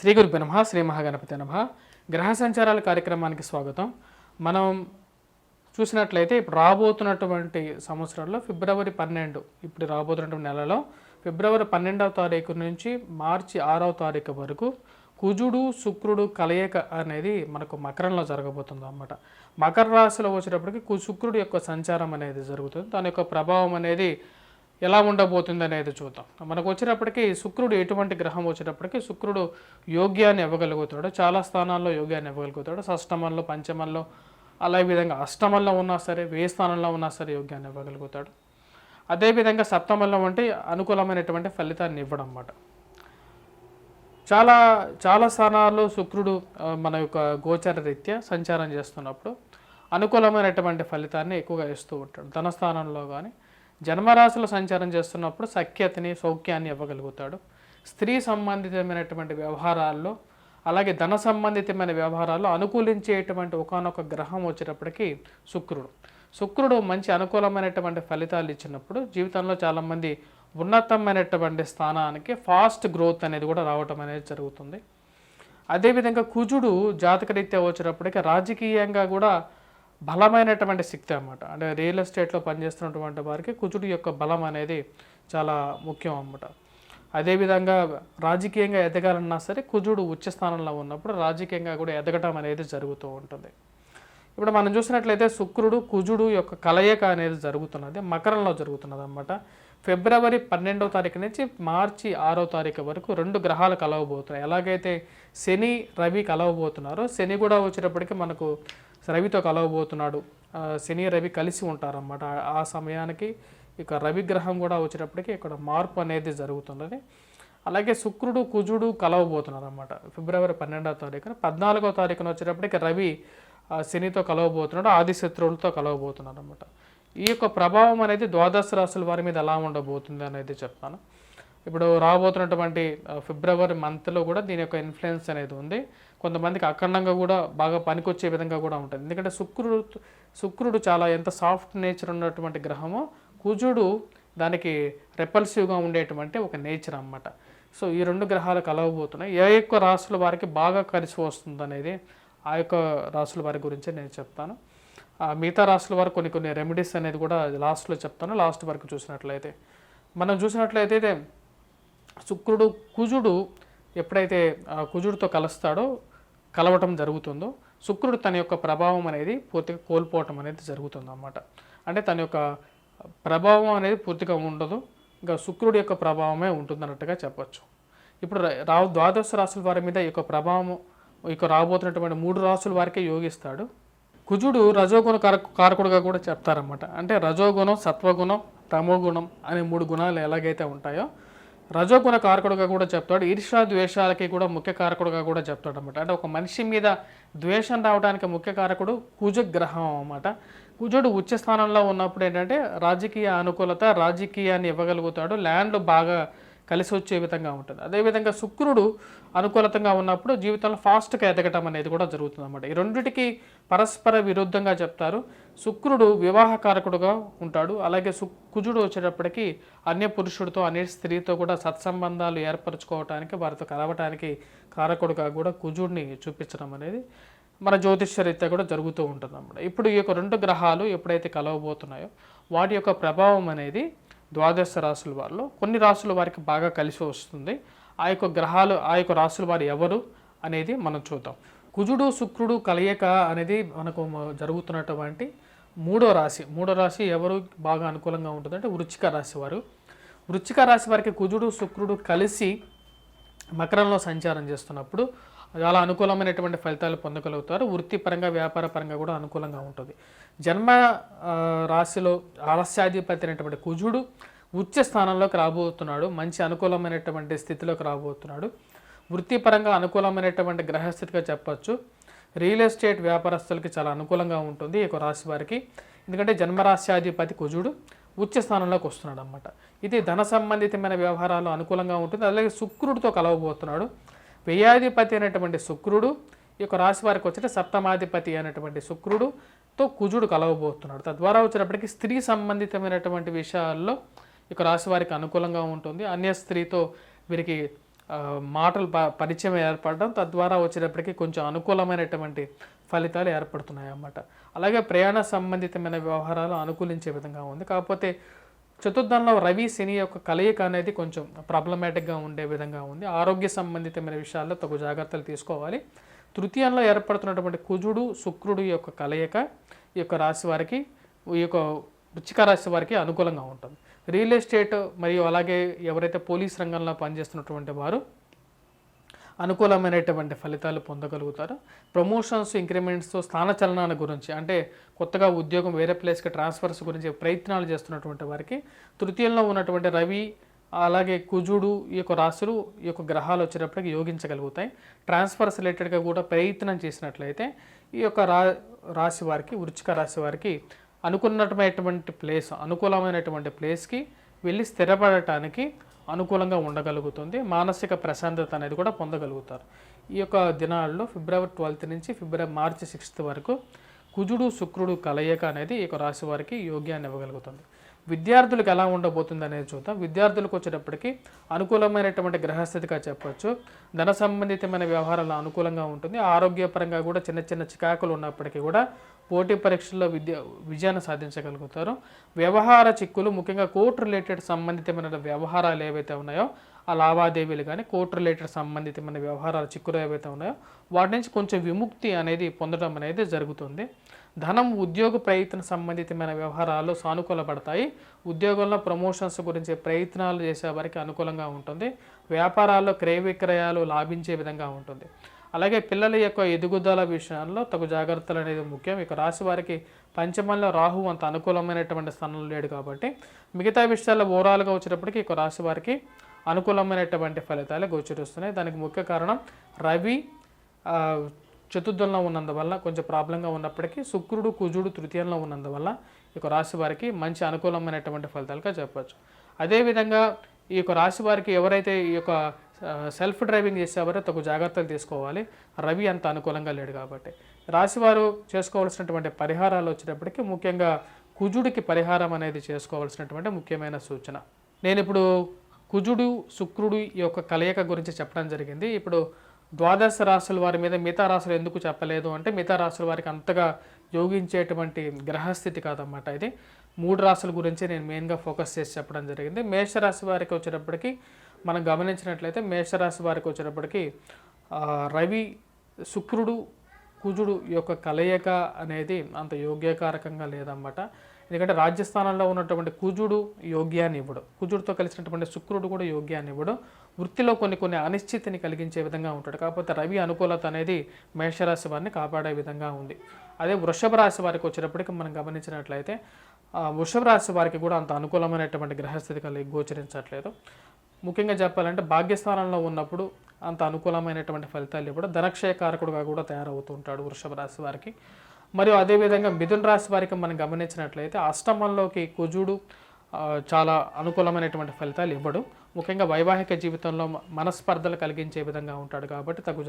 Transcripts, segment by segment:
శ్రీ గురుభ్యో నమః. శ్రీ మహాగణపతి నమః. గ్రహ సంచారాల కార్యక్రమానికి స్వాగతం. మనం చూసినట్లయితే ఇప్పుడు రాబోతున్నటువంటి సంవత్సరంలో ఫిబ్రవరి 12 ఇప్పుడు రాబోతున్నటువంటి నెలలో ఫిబ్రవరి 12వ తారీఖు నుంచి మార్చి 6వ తారీఖు వరకు కుజుడు శుక్రుడు కలయిక అనేది మనకు మకరంలో జరగబోతుంది అన్నమాట. మకర రాశిలో వచ్చేటప్పటికి శుక్రుడు యొక్క సంచారం అనేది జరుగుతుంది. దాని యొక్క ప్రభావం అనేది ఎలా ఉండబోతుంది అనేది చూద్దాం. మనకు వచ్చేటప్పటికి శుక్రుడు ఎటువంటి గ్రహం వచ్చేటప్పటికి శుక్రుడు యోగ్యాన్ని ఇవ్వగలుగుతాడు. చాలా స్థానాల్లో యోగ్యాన్ని ఇవ్వగలుగుతాడు. షష్టమంలో, పంచమంలో, అలా విధంగా అష్టమంలో ఉన్నా సరే, వ్యయ స్థానంలో ఉన్నా సరే యోగ్యాన్ని ఇవ్వగలుగుతాడు. అదేవిధంగా సప్తమంలో అంటే అనుకూలమైనటువంటి ఫలితాన్ని ఇవ్వడం అన్నమాట. చాలా స్థానాల్లో శుక్రుడు మన యొక్క గోచర రీత్యా సంచారం చేస్తున్నప్పుడు అనుకూలమైనటువంటి ఫలితాన్ని ఎక్కువగా ఇస్తూ ఉంటాడు. ధనస్థానంలో కానీ జన్మరాశిలో సంచారం చేస్తున్నప్పుడు సఖ్యతని, సౌఖ్యాన్ని ఇవ్వగలుగుతాడు. స్త్రీ సంబంధితమైనటువంటి వ్యవహారాల్లో, అలాగే ధన సంబంధితమైన వ్యవహారాల్లో అనుకూలించేటువంటి ఒకానొక గ్రహం వచ్చేటప్పటికి శుక్రుడు మంచి అనుకూలమైనటువంటి ఫలితాలు ఇచ్చినప్పుడు జీవితంలో చాలామంది ఉన్నతమైనటువంటి స్థానానికి ఫాస్ట్ గ్రోత్ అనేది కూడా రావటం అనేది జరుగుతుంది. అదేవిధంగా కుజుడు జాతకరీత్యా వచ్చేటప్పటికి రాజకీయంగా కూడా బలమైనటువంటి శక్తి అన్నమాట. అంటే రియల్ ఎస్టేట్లో పనిచేస్తున్నటువంటి వారికి కుజుడు యొక్క బలం అనేది చాలా ముఖ్యం అన్నమాట. అదేవిధంగా రాజకీయంగా ఎదగాలన్నా సరే కుజుడు ఉచ్చ స్థానంలో ఉన్నప్పుడు రాజకీయంగా కూడా ఎదగటం అనేది జరుగుతూ ఉంటుంది. ఇప్పుడు మనం చూసినట్లయితే శుక్రుడు కుజుడు యొక్క కలయిక అనేది జరుగుతున్నది, మకరంలో జరుగుతున్నది అన్నమాట. ఫిబ్రవరి 12వ తారీఖు నుంచి మార్చి 6వ తారీఖు వరకు రెండు గ్రహాలు కలవబోతున్నాయి. ఎలాగైతే శని రవి కలవబోతున్నారో శని కూడా వచ్చేటప్పటికి మనకు రవితో కలవబోతున్నాడు. శని రవి కలిసి ఉంటారన్నమాట. ఆ సమయానికి ఇక రవి గ్రహం కూడా వచ్చేటప్పటికి ఇక్కడ మార్పు అనేది జరుగుతున్నది. అలాగే శుక్రుడు కుజుడు కలవబోతున్నారు అన్నమాట. ఫిబ్రవరి 12వ తారీఖున 14వ తారీఖున వచ్చేటప్పటికి రవి శనితో కలవబోతున్నాడు, ఆదిశత్రువులతో కలవబోతున్నారు అన్నమాట. ఈ యొక్క ప్రభావం అనేది ద్వాదశ రాశుల వారి మీద ఎలా ఉండబోతుంది అనేది చెప్తాను. ఇప్పుడు రాబోతున్నటువంటి ఫిబ్రవరి మంత్లో కూడా దీని యొక్క ఇన్ఫ్లుయెన్స్ అనేది ఉంది. కొంతమందికి అఖండంగా కూడా బాగా పనికొచ్చే విధంగా కూడా ఉంటుంది. ఎందుకంటే శుక్రుడు చాలా ఎంత సాఫ్ట్ నేచర్ ఉన్నటువంటి గ్రహమో కుజుడు దానికి రెపల్సివ్గా ఉండేటువంటి ఒక నేచర్ అన్నమాట. సో ఈ రెండు గ్రహాలు కలవబోతున్నాయి. ఏ యొక్క రాశుల వారికి బాగా కలిసి వస్తుంది అనేది ఆ యొక్క రాశుల వారి గురించి నేను చెప్తాను. మిగతా రాశుల వారు కొన్ని రెమెడీస్ అనేది కూడా లాస్ట్లో చెప్తాను. లాస్ట్ వరకు చూసినట్లయితే మనం చూసినట్లయితే కుజుడు ఎప్పుడైతే కుజుడితో కలవటం జరుగుతుందో శుక్రుడు తన యొక్క ప్రభావం అనేది పూర్తిగా కోల్పోవటం అనేది జరుగుతుంది అన్నమాట. అంటే తన యొక్క ప్రభావం అనేది పూర్తిగా ఉండదు, ఇంకా శుక్రుడి యొక్క ప్రభావమే ఉంటుందన్నట్టుగా చెప్పచ్చు. ఇప్పుడు ద్వాదశ రాశుల వారి మీద ఈ యొక్క ప్రభావం ఇక రాబోతున్నటువంటి 3 రాశుల వారికే యోగిస్తాడు. కుజుడు రజోగుణ కారకుడుగా కూడా చెప్తారన్నమాట. అంటే రజోగుణం, సత్వగుణం, తమోగుణం అనే 3 గుణాలు ఎలాగైతే ఉంటాయో రజోగుణ కారకుడుగా కూడా చెప్తాడు. ఈర్ష్య ద్వేషాలకి కూడా ముఖ్య కారకుడుగా కూడా చెప్తాడు అన్నమాట. అంటే ఒక మనిషి మీద ద్వేషం రావడానికి ముఖ్య కారకుడు కుజగ్రహం అన్నమాట. కుజుడు ఉచ్చ స్థానంలో ఉన్నప్పుడు ఏంటంటే రాజకీయ అనుకూలత, రాజకీయాన్ని ఇవ్వగలుగుతాడు, ల్యాండ్లు బాగా కలిసి వచ్చే విధంగా ఉంటుంది. అదేవిధంగా శుక్రుడు అనుకూలతంగా ఉన్నప్పుడు జీవితంలో ఫాస్ట్గా ఎదగటం అనేది కూడా జరుగుతుంది అన్నమాట. ఈ రెండిటికి పరస్పర విరుద్ధంగా చెప్తారు. శుక్రుడు వివాహకారకుడుగా ఉంటాడు. అలాగే కుజుడు వచ్చేటప్పటికి అన్య పురుషుడితో, అన్య స్త్రీతో కూడా సత్సంబంధాలు ఏర్పరచుకోవటానికి, వారితో కలవటానికి కారకుడుగా కూడా కుజుడిని చూపించడం అనేది మన జ్యోతిష్యరీత్యా కూడా జరుగుతూ ఉంటుంది అన్నమాట. ఇప్పుడు ఈ యొక్క 2 గ్రహాలు ఎప్పుడైతే కలవబోతున్నాయో వాటి యొక్క ప్రభావం అనేది ద్వాదశ రాశుల వారిలో కొన్ని రాశుల వారికి బాగా కలిసి వస్తుంది. ఆ యొక్క గ్రహాలు, ఆ యొక్క రాశుల వారు ఎవరు అనేది మనం చూద్దాం. కుజుడు శుక్రుడు కలయిక అనేది మనకు జరుగుతున్నటువంటి 3వ రాశి ఎవరు బాగా అనుకూలంగా ఉంటుందంటే వృశ్చిక రాశి వారు. వృశ్చిక రాశి వారికి కుజుడు శుక్రుడు కలిసి మకరంలో సంచారం చేస్తున్నప్పుడు చాలా అనుకూలమైనటువంటి ఫలితాలు పొందగలుగుతారు. వృత్తిపరంగా, వ్యాపార పరంగా కూడా అనుకూలంగా ఉంటుంది. జన్మ రాశిలో ఆలస్యాధిపతి అయినటువంటి కుజుడు ఉచ్చ స్థానంలోకి రాబోతున్నాడు, మంచి అనుకూలమైనటువంటి స్థితిలోకి రాబోతున్నాడు. వృత్తిపరంగా అనుకూలమైనటువంటి గ్రహస్థితిగా చెప్పచ్చు. రియల్ ఎస్టేట్ వ్యాపారస్తులకి చాలా అనుకూలంగా ఉంటుంది ఈ రాశి వారికి. ఎందుకంటే జన్మరాశ్యాధిపతి కుజుడు ఉచ్చ స్థానంలోకి వస్తున్నాడు అన్నమాట. ఇది ధన సంబంధితమైన వ్యవహారాలు అనుకూలంగా ఉంటుంది. అలాగే శుక్రుడితో కలవబోతున్నాడు. వ్యయాధిపతి అయినటువంటి శుక్రుడు ఈ యొక్క రాశి వారికి వచ్చే సప్తమాధిపతి అయినటువంటి శుక్రుడుతో కుజుడు కలవబోతున్నాడు. తద్వారా వచ్చేటప్పటికి స్త్రీ సంబంధితమైనటువంటి విషయాల్లో ఈ యొక్క రాశి వారికి అనుకూలంగా ఉంటుంది. అన్య స్త్రీతో వీరికి మాటలు పరిచయం ఏర్పడడం, తద్వారా వచ్చేటప్పటికి కొంచెం అనుకూలమైనటువంటి ఫలితాలు ఏర్పడుతున్నాయి అన్నమాట. అలాగే ప్రయాణ సంబంధితమైన వ్యవహారాలు అనుకూలించే విధంగా ఉంది. కాకపోతే చతుర్థంలో రవి శని యొక్క కలయిక అనేది కొంచెం ప్రాబ్లమాటిక్గా ఉండే విధంగా ఉంది. ఆరోగ్య సంబంధితమైన విషయాల్లో తగు జాగ్రత్తలు తీసుకోవాలి. తృతీయంలో ఏర్పడుతున్నటువంటి కుజుడు శుక్రుడు యొక్క కలయిక ఈ యొక్క రాశి వారికి, ఈ యొక్క వృశ్చిక రాశి వారికి అనుకూలంగా ఉంటుంది. రియల్ ఎస్టేట్ మరియు అలాగే ఎవరైతే పోలీస్ రంగంలో పనిచేస్తున్నటువంటి వారు అనుకూలమైనటువంటి ఫలితాలు పొందగలుగుతారు. ప్రమోషన్స్, ఇంక్రిమెంట్స్, స్థానచలనాల గురించి అంటే కొత్తగా ఉద్యోగం వేరే ప్లేస్కి ట్రాన్స్ఫర్స్ గురించి ప్రయత్నాలు చేస్తున్నటువంటి వారికి తృతీయంలో ఉన్నటువంటి రవి అలాగే కుజుడు ఈ యొక్క రాశులు ఈ యొక్క గ్రహాలు వచ్చేటప్పటికి యోగించగలుగుతాయి. ట్రాన్స్ఫర్స్ రిలేటెడ్గా కూడా ప్రయత్నం చేసినట్లయితే ఈ యొక్క రాశి వారికి, వృశ్చిక రాశి వారికి అనుకూలమైనటువంటి ప్లేస్కి వెళ్ళి స్థిరపడటానికి అనుకూలంగా ఉండగలుగుతుంది. మానసిక ప్రశాంతత అనేది కూడా పొందగలుగుతారు. ఈ యొక్క దినాల్లో ఫిబ్రవరి 12 నుంచి మార్చి 6 వరకు కుజుడు శుక్రుడు కలయిక అనేది ఈ యొక్క రాశి వారికి యోగ్యాన్ని ఇవ్వగలుగుతుంది. విద్యార్థులకు ఎలా ఉండబోతుంది అనేది చూద్దాం. విద్యార్థులకు వచ్చేటప్పటికి అనుకూలమైనటువంటి గ్రహస్థితిగా చెప్పవచ్చు. ధన సంబంధితమైన వ్యవహారాలు అనుకూలంగా ఉంటుంది. ఆరోగ్యపరంగా కూడా చిన్న చిన్న చికాకులు ఉన్నప్పటికీ కూడా పోటీ పరీక్షల్లో విజయాన్ని సాధించగలుగుతారు. వ్యవహార చిక్కులు, ముఖ్యంగా కోర్టు రిలేటెడ్ సంబంధితమైన వ్యవహారాలు ఏవైతే ఉన్నాయో ఆ లావాదేవీలు కానీ కోర్టు రిలేటెడ్ సంబంధితమైన వ్యవహారాల చిక్కులు ఏవైతే ఉన్నాయో వాటి నుంచి కొంచెం విముక్తి అనేది పొందడం అనేది జరుగుతుంది. ధనం, ఉద్యోగ ప్రయత్న సంబంధితమైన వ్యవహారాలు సానుకూలపడతాయి. ఉద్యోగంలో ప్రమోషన్స్ గురించి ప్రయత్నాలు చేసే వారికి అనుకూలంగా ఉంటుంది. వ్యాపారాల్లో క్రయ విక్రయాలు లాభించే విధంగా ఉంటుంది. అలాగే పిల్లల యొక్క ఎదుగుదల విషయాల్లో తగు జాగ్రత్తలు అనేది ముఖ్యం. ఇక రాశి వారికి పంచమంలో రాహు అంత అనుకూలమైనటువంటి స్థానంలో లేడు కాబట్టి మిగతా విషయాల్లో ఓవరాల్గా వచ్చేటప్పటికి ఇక రాశి వారికి అనుకూలమైనటువంటి ఫలితాలు గోచరిస్తున్నాయి. దానికి ముఖ్య కారణం రవి చతుర్థంలో ఉన్నందువల్ల కొంచెం ప్రాబ్లంగా ఉన్నప్పటికీ శుక్రుడు కుజుడు తృతీయంలో ఉన్నందువల్ల ఈ యొక్క రాశి వారికి మంచి అనుకూలమైనటువంటి ఫలితాలుగా చెప్పచ్చు. అదేవిధంగా ఈ యొక్క రాశి వారికి ఎవరైతే ఈ యొక్క సెల్ఫ్ డ్రైవింగ్ చేసేవారో తగు జాగ్రత్తలు తీసుకోవాలి. రవి అంత అనుకూలంగా లేడు కాబట్టి రాశివారు చేసుకోవాల్సినటువంటి పరిహారాలు వచ్చేటప్పటికి ముఖ్యంగా కుజుడికి పరిహారం అనేది చేసుకోవాల్సినటువంటి ముఖ్యమైన సూచన. నేను ఇప్పుడు కుజుడు శుక్రుడు ఈ యొక్క కలయిక గురించి చెప్పడం జరిగింది. ఇప్పుడు ద్వాదశ రాశుల వారి మీద మిగతా రాశులు ఎందుకు చెప్పలేదు అంటే మిగతా రాశుల వారికి అంతగా యోగించేటువంటి గ్రహస్థితి కాదన్నమాట. ఇది 3 రాశుల గురించి నేను మెయిన్గా ఫోకస్ చేసి చెప్పడం జరిగింది. మేషరాశి వారికి వచ్చేటప్పటికి మనం గమనించినట్లయితే మేషరాశి వారికి వచ్చేటప్పటికి రవి శుక్రుడు కుజుడు యొక్క కలయిక అనేది అంత యోగ్యకారకంగా లేదన్నమాట. ఎందుకంటే రాజ్యస్థానంలో ఉన్నటువంటి కుజుడు యోగ్యాన్ని ఇవ్వడు, కుజుడితో కలిసినటువంటి శుక్రుడు కూడా యోగ్యాన్ని ఇవ్వడు. వృత్తిలో కొన్ని అనిశ్చితిని కలిగించే విధంగా ఉంటాడు. కాకపోతే రవి అనుకూలత అనేది మేషరాశి వారిని కాపాడే విధంగా ఉంది. అదే వృషభ రాశి వారికి వచ్చేటప్పటికి మనం గమనించినట్లయితే వృషభ రాశి వారికి కూడా అంత అనుకూలమైనటువంటి గ్రహస్థితి కలిగి గోచరించట్లేదు. ముఖ్యంగా చెప్పాలంటే భాగ్యస్థానంలో ఉన్నప్పుడు అంత అనుకూలమైనటువంటి ఫలితాలు ఇవ్వడం, ధనక్షయకారకుడుగా కూడా తయారవుతూ ఉంటాడు వృషభ రాశి వారికి. మరియు అదేవిధంగా మిథున రాశి వారికి మనం గమనించినట్లయితే అష్టమంలోకి కుజుడు చాలా అనుకూలమైనటువంటి ఫలితాలు ఇవ్వడు. ముఖ్యంగా వైవాహిక జీవితంలో మనస్పర్ధలు కలిగించే విధంగా ఉంటాడు కాబట్టి తగు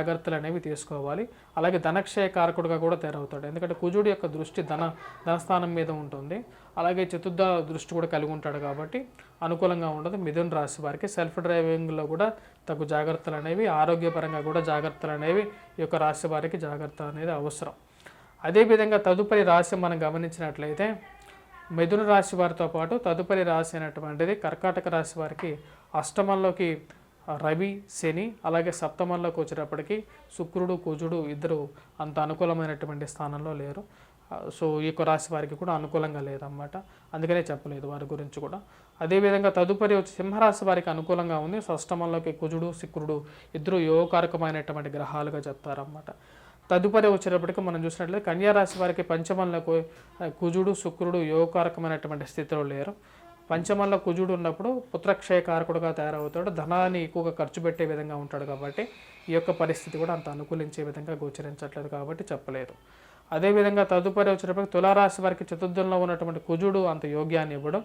జాగ్రత్తలు అనేవి తీసుకోవాలి. అలాగే ధనక్షయ కారకుడుగా కూడా తయారవుతాడు. ఎందుకంటే కుజుడు యొక్క దృష్టి ధనస్థానం మీద ఉంటుంది. అలాగే చతుర్థ దృష్టి కూడా కలిగి ఉంటాడు కాబట్టి అనుకూలంగా ఉండదు. మిథున రాశి వారికి సెల్ఫ్ డ్రైవింగ్లో కూడా తగు జాగ్రత్తలు అనేవి, ఆరోగ్యపరంగా కూడా జాగ్రత్తలు అనేవి ఈ యొక్క రాశి వారికి జాగ్రత్త అనేది అవసరం. అదేవిధంగా తదుపరి రాశి మనం గమనించినట్లయితే మిథున రాశి వారితో పాటు తదుపరి రాశి అయినటువంటిది కర్కాటక రాశి వారికి అష్టమంలోకి రవి శని, అలాగే సప్తమంలోకి వచ్చేటప్పటికి శుక్రుడు కుజుడు ఇద్దరు అంత అనుకూలమైనటువంటి స్థానంలో లేరు. సో ఈ యొక్క రాశి వారికి కూడా అనుకూలంగా లేదన్నమాట. అందుకనే చెప్పలేదు వారి గురించి కూడా. అదేవిధంగా తదుపరి వచ్చి సింహరాశి వారికి అనుకూలంగా ఉంది. అష్టమంలోకి కుజుడు శుక్రుడు ఇద్దరు యోగకారకమైనటువంటి గ్రహాలుగా చెప్తారన్నమాట. తదుపరి వచ్చేటప్పటికి మనం చూసినట్లయితే కన్యారాశి వారికి పంచమంలో కుజుడు శుక్రుడు యోగకారకమైనటువంటి స్థితిలో లేరు. పంచమంలో కుజుడు ఉన్నప్పుడు పుత్రక్షయకారకుడుగా తయారవుతాడు, ధనాన్ని ఎక్కువగా ఖర్చు పెట్టే విధంగా ఉంటాడు కాబట్టి ఈ యొక్క పరిస్థితి కూడా అంత అనుకూలించే విధంగా గోచరించట్లేదు కాబట్టి చెప్పలేదు. అదేవిధంగా తదుపరి వచ్చేటప్పటికి తులారాశి వారికి చతుర్థంలో ఉన్నటువంటి కుజుడు అంత యోగ్యాన్ని ఇవ్వడం,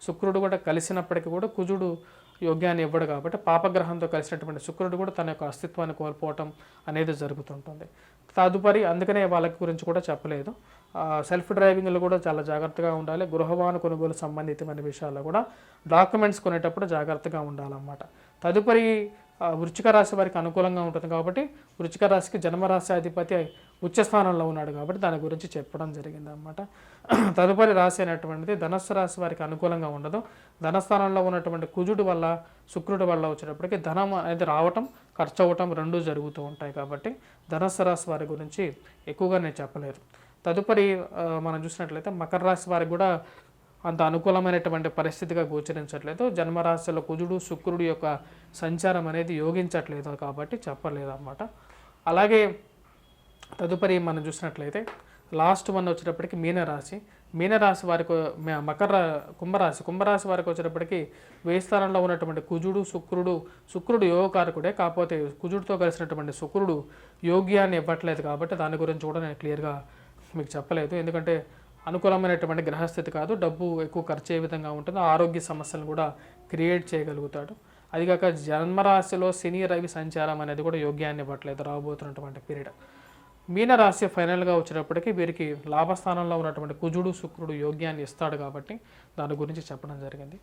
శుక్రుడు కూడా కలిసినప్పటికీ కూడా కుజుడు యోగ్యాన్ని ఇవ్వడు కాబట్టి పాపగ్రహంతో కలిసినటువంటి శుక్రుడు కూడా తన యొక్క అస్తిత్వాన్ని కోల్పోవటం అనేది జరుగుతుంటుంది. తదుపరి అందుకనే వాళ్ళ గురించి కూడా చెప్పలేదు. సెల్ఫ్ డ్రైవింగ్లో కూడా చాలా జాగ్రత్తగా ఉండాలి. గృహవాహన కొనుగోలు సంబంధితమైన విషయాల్లో కూడా డాక్యుమెంట్స్ కొనేటప్పుడు జాగ్రత్తగా ఉండాలన్నమాట. తదుపరి వృశ్చిక రాశి వారికి అనుకూలంగా ఉంటుంది కాబట్టి వృశ్చిక రాశికి జన్మరాశి అధిపతి ఉచ్చ స్థానంలో ఉన్నాడు కాబట్టి దాని గురించి చెప్పడం జరిగింది అన్నమాట. తదుపరి రాశి అనేటువంటిది ధనస్సు రాశి వారికి అనుకూలంగా ఉండదు. ధనస్థానంలో ఉన్నటువంటి కుజుడు వల్ల శుక్రుడి వల్ల వచ్చేటప్పటికి ధనం అనేది రావటం ఖర్చు అవ్వటం రెండూ జరుగుతూ ఉంటాయి కాబట్టి ధనస్సు రాశి వారి గురించి ఎక్కువగా నేను చెప్పలేదు. తదుపరి మనం చూసినట్లయితే మకర రాశి వారికి కూడా అంత అనుకూలమైనటువంటి పరిస్థితిగా గోచరించట్లేదు. జన్మరాశిలో కుజుడు శుక్రుడు యొక్క సంచారం అనేది యోగించట్లేదు కాబట్టి చెప్పలేదు అన్నమాట. అలాగే తదుపరి మనం చూసినట్లయితే లాస్ట్ వన్ వచ్చేటప్పటికి మీనరాశి. మీనరాశి వారికి కుంభరాశి వారికి వచ్చేటప్పటికి వ్యయ స్థానంలో ఉన్నటువంటి కుజుడు శుక్రుడు యోగకారకుడే, కాకపోతే కుజుడితో కలిసినటువంటి శుక్రుడు యోగ్యాన్ని ఇవ్వట్లేదు కాబట్టి దాని గురించి కూడా నేను క్లియర్గా మీకు చెప్పలేదు. ఎందుకంటే అనుకూలమైనటువంటి గ్రహస్థితి కాదు, డబ్బు ఎక్కువ ఖర్చు అయ్యే విధంగా ఉంటుంది, ఆరోగ్య సమస్యలను కూడా క్రియేట్ చేయగలుగుతాడు. అదిగాక జన్మరాశిలో శని రవి సంచారం అనేది కూడా యోగ్యాన్ని ఇవ్వట్లేదు రాబోతున్నటువంటి పీరియడ్. మీనరాశి ఫైనల్గా వచ్చేటప్పటికి వీరికి లాభస్థానంలో ఉన్నటువంటి కుజుడు శుక్రుడు యోగ్యాన్ని ఇస్తాడు కాబట్టి దాని గురించి చెప్పడం జరిగింది.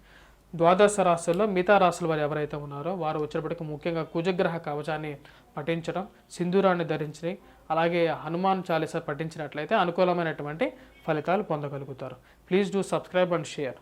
ద్వాదశ రాశుల్లో మిగతా రాశుల వారు ఎవరైతే ఉన్నారో వారు వచ్చేటప్పటికి ముఖ్యంగా కుజగ్రహ కవచాన్ని పఠించడం, సింధూరాన్ని ధరించి అలాగే హనుమాన్ చాలీసా పఠించినట్లయితే అనుకూలమైనటువంటి ఫలితాలు పొందగలుగుతారు. Please do subscribe and share.